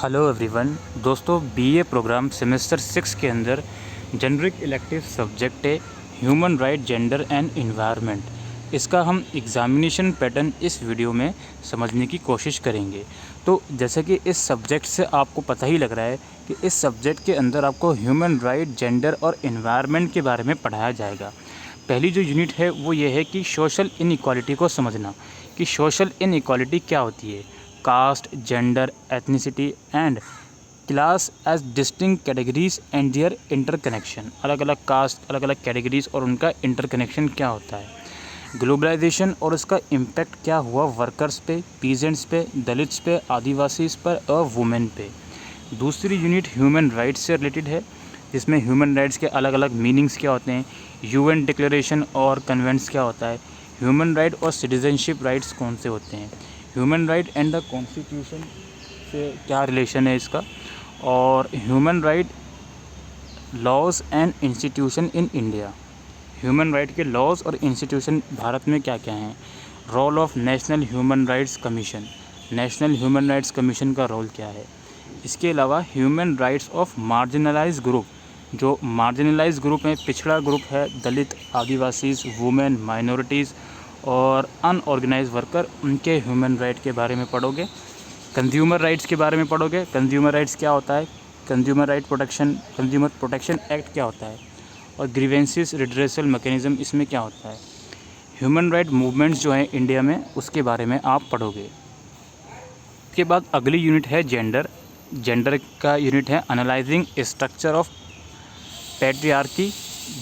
Hello everyone. दोस्तों, BA programme semester 6 के अंदर जेनरिक इलेक्टिव सब्जेक्ट है human right, gender and environment. इसका हम एग्ज़ामिनेशन पैटर्न इस वीडियो में समझने की कोशिश करेंगे। तो जैसे कि इस सब्जेक्ट से आपको पता ही लग रहा है कि इस सब्जेक्ट के अंदर आपको ह्यूमन राइट, जेंडर और एनवायरनमेंट के बारे में पढ़ाया जाएगा। पहली जो यूनिट है वो ये है कि सोशल इनइक्वालिटी को समझना, कि सोशल इनइक्वालिटी क्या होती है। Caste, gender, ethnicity and class as distinct categories and their interconnection. अलग अलग कास्ट, अलग अलग कैटेगरीज और उनका इंटरकनेक्शन क्या होता है। ग्लोबलाइजेशन और उसका इम्पैक्ट क्या हुआ वर्कर्स पे, पीजेंट्स पे, दलित्स पे, आदिवासीज पर और वुमेन पे। दूसरी यूनिट ह्यूमन राइट्स से रिलेटेड है, जिसमें ह्यूमन राइट्स के अलग अलग मीनिंग्स क्या होते हैं, यूएन डिक्लेरेशन और कन्वेंट्स क्या होता है, ह्यूमन राइट और सिटीजनशिप राइट्स कौन से होते हैं, human right and the constitution से क्या रिलेशन है इसका, और human right laws and institution in India. Human right के लॉज और इंस्टीट्यूशन भारत में क्या क्या हैं। Role of national human rights commission, national human rights commission का रोल क्या है। इसके अलावा human rights of marginalise group, जो मार्जिनलाइज ग्रुप है, पिछड़ा ग्रुप है, दलित, आदिवासीज, वुमेन, माइनॉरिटीज़ और अनऑर्गेनाइज वर्कर, उनके ह्यूमन राइट के बारे में पढ़ोगे। कंज्यूमर राइट्स के बारे में पढ़ोगे। कंज्यूमर राइट्स क्या होता है, consumer right protection, consumer protection act क्या होता है, और ग्रीवेंसेस रिड्रेसल मैकेनिज्म इसमें क्या होता है। ह्यूमन राइट मूवमेंट्स जो हैं इंडिया में, उसके बारे में आप पढ़ोगे। इसके बाद अगली यूनिट है जेंडर। जेंडर का यूनिट है analysing structure of patriarchy,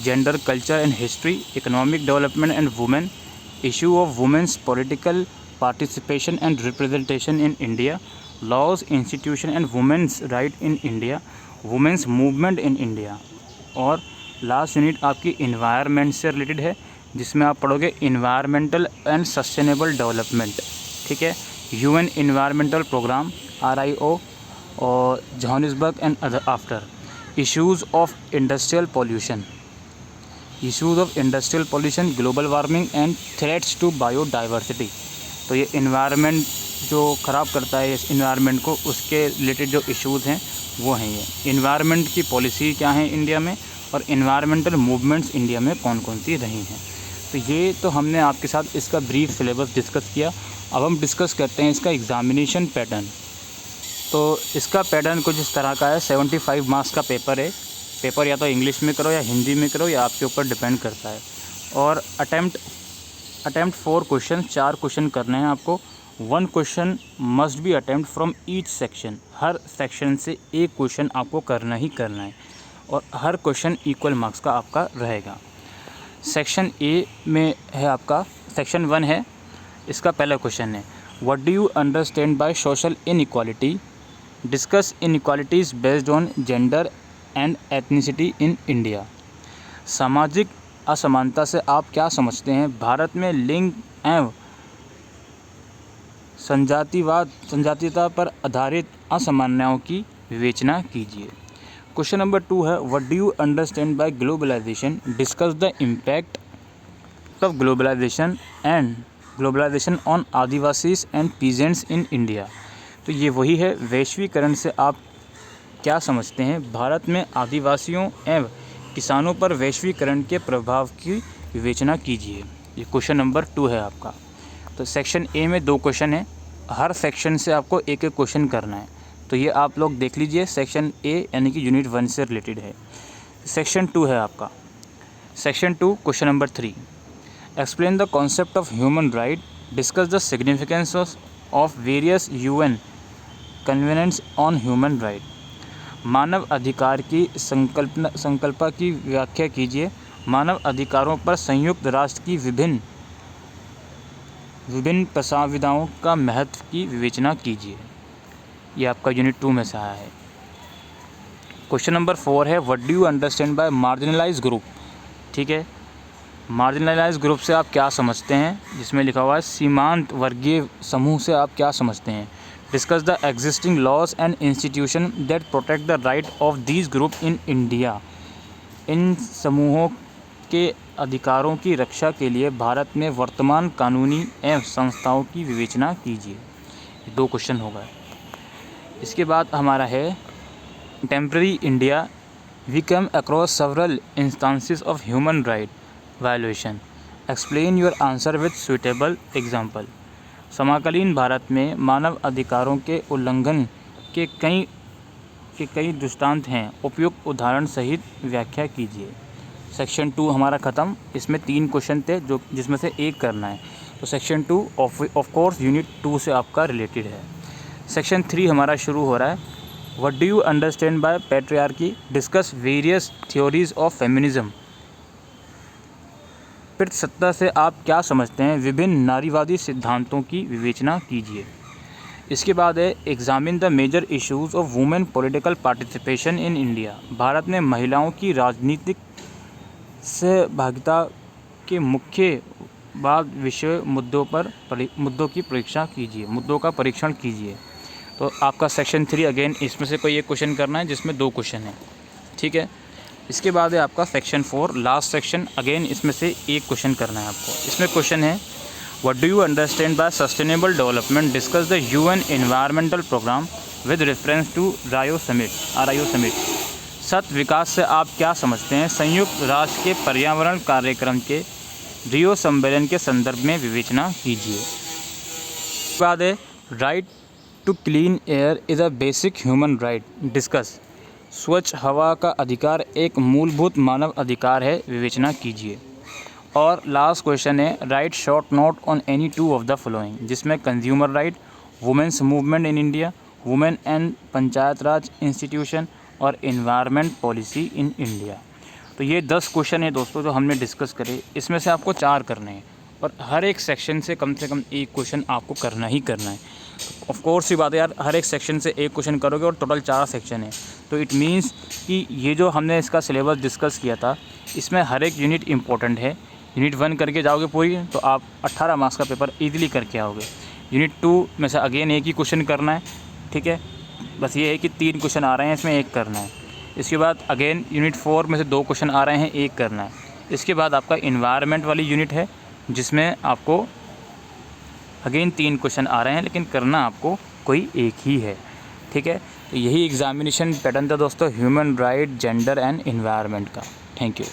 gender culture and history, economic development and women, issue of women's political participation and representation in India, laws, institution and women's right in India, women's movement in India. और last unit आपकी environment से related है, जिसमें आप पढ़ोगे environmental and sustainable development. ठीक है, UN environmental programme RIO और Johannesburg and other after, issues of industrial pollution, issues of industrial pollution, global warming and threats to biodiversity. तो ये इन्वायरमेंट जो ख़राब करता है इस इन्वायरमेंट को, उसके रिलेटेड जो इश्यूज़ हैं वो हैं ये। इन्वायरमेंट की पॉलिसी क्या है इंडिया में, और इन्वायरमेंटल मूवमेंट्स इंडिया में कौन कौन सी रही हैं। तो ये तो हमने आपके साथ इसका ब्रीफ सिलेबस डिस्कस किया। अब हम डिस्कस करते हैं इसका एग्ज़ामिनेशन पैटर्न। तो इसका पैटर्न कुछ इस तरह का है। 75 मार्क्स का पेपर है। पेपर या तो इंग्लिश में करो या हिंदी में करो, या आपके ऊपर डिपेंड करता है। और अटैम्प्ट 4 क्वेश्चन, 4 क्वेश्चन करने हैं आपको। 1 question must be attempt from each section. Her section से एक क्वेश्चन आपको करना ही करना है, और हर क्वेश्चन इक्वल मार्क्स का आपका रहेगा। सेक्शन ए में है आपका, सेक्शन 1 है, इसका पहला क्वेश्चन है, what do you understand by social inequality, discuss inequalities based on gender and ethnicity in India. सामाजिक असमानता से आप क्या समझते हैं, भारत में लिंग एवं संजातीयता पर आधारित असमानताओं की विवेचना कीजिए। क्वेश्चन नंबर 2 है, what do you understand by globalisation, discuss the impact of globalisation on adivasis and peasants in India. तो ये वही है, वैश्वीकरण से आप क्या समझते हैं, भारत में आदिवासियों एवं किसानों पर वैश्वीकरण के प्रभाव की विवेचना कीजिए। ये क्वेश्चन नंबर 2 है आपका। तो सेक्शन ए में 2 क्वेश्चन है, हर सेक्शन से आपको एक एक क्वेश्चन करना है। तो ये आप लोग देख लीजिए, सेक्शन ए यानी कि यूनिट 1 से रिलेटेड है। सेक्शन 2 है आपका। Section 2 question number 3, explain the concept of human right, discuss the significance of various UN conventions on human right. मानव अधिकार की संकल्पना की व्याख्या कीजिए। मानव अधिकारों पर संयुक्त राष्ट्र की विभिन्न प्रस्तावनाओं का महत्व की विवेचना कीजिए। ये आपका यूनिट 2 में से आया है। क्वेश्चन नंबर 4 है, what do you understand by marginalise group. ठीक है, मार्जिनलाइज ग्रुप से आप क्या समझते हैं, जिसमें लिखा हुआ है सीमांत वर्गीय समूह से आप क्या समझते हैं। Discuss the existing laws and institution that protect the right of these group in India. इन समूहों के अधिकारों की रक्षा के लिए भारत में वर्तमान कानूनी एवं संस्थाओं की विवेचना कीजिए। 2 क्वेश्चन होगा। इसके बाद हमारा है temporary India, we come across several instances of human right violation, explain your answer with suitable example. समकालीन भारत में मानव अधिकारों के उल्लंघन के कई दृष्टांत हैं, उपयुक्त उदाहरण सहित व्याख्या कीजिए। सेक्शन 2 हमारा ख़त्म। इसमें 3 क्वेश्चन थे जिसमें से एक करना है। तो सेक्शन 2 ऑफ कोर्स यूनिट 2 से आपका रिलेटेड है। सेक्शन 3 हमारा शुरू हो रहा है। What do you understand by patriarchy, discuss various theories of feminism. पितृसत्ता से आप क्या समझते हैं, विभिन्न नारीवादी सिद्धांतों की विवेचना कीजिए। इसके बाद है examine the major issues of women political participation in India, भारत में महिलाओं की राजनीतिक सहभागिता के मुख्य विषय मुद्दों का परीक्षण कीजिए। तो आपका सेक्शन 3 अगेन इसमें से कोई एक क्वेश्चन करना है जिसमें 2 क्वेश्चन है, ठीक है। इसके बाद है आपका सेक्शन 4 लास्ट सेक्शन, अगेन इसमें से एक क्वेश्चन करना है आपको। इसमें क्वेश्चन है what do you understand by sustainable development, discuss the UN environmental programme with reference to Rio summit. सत विकास से आप क्या समझते हैं, संयुक्त राष्ट्र के पर्यावरण कार्यक्रम के रियो सम्मेलन के संदर्भ में विवेचना कीजिए। इसके बाद है right to clean air is a basic human right, discuss. स्वच्छ हवा का अधिकार एक मूलभूत मानव अधिकार है, विवेचना कीजिए। और लास्ट क्वेश्चन है write short note on any 2 of the following, जिसमें consumer right, women's movement in India, women and panchayat raj institution और एनवायरनमेंट पॉलिसी इन इंडिया। तो ये 10 क्वेश्चन है दोस्तों जो हमने डिस्कस करे। इसमें से आपको 4 करने हैं और हर एक सेक्शन से कम एक क्वेश्चन आपको करना ही करना है। ऑफ कोर्स ही बात है यार, हर एक सेक्शन से एक क्वेश्चन करोगे और टोटल 4 सेक्शन है, तो इट मीन्स कि ये जो हमने इसका सिलेबस डिस्कस किया था इसमें हर एक यूनिट इंपॉर्टेंट है। यूनिट 1 करके जाओगे पूरी तो आप 18 मार्क्स का पेपर ईजिली करके आओगे। यूनिट 2 में से अगेन एक ही क्वेश्चन करना है, ठीक है। बस ये है कि 3 क्वेश्चन आ रहे हैं, इसमें एक करना है। इसके बाद अगेन यूनिट 4 में से 2 क्वेश्चन आ रहे हैं, एक करना है। इसके बाद आपका इन्वायरमेंट वाली यूनिट है जिसमें आपको अगेन 3 क्वेश्चन आ रहे हैं, लेकिन करना आपको कोई एक ही है, ठीक है। तो यही एग्जामिनेशन पैटर्न था दोस्तों human right, gender and environment का। Thank you.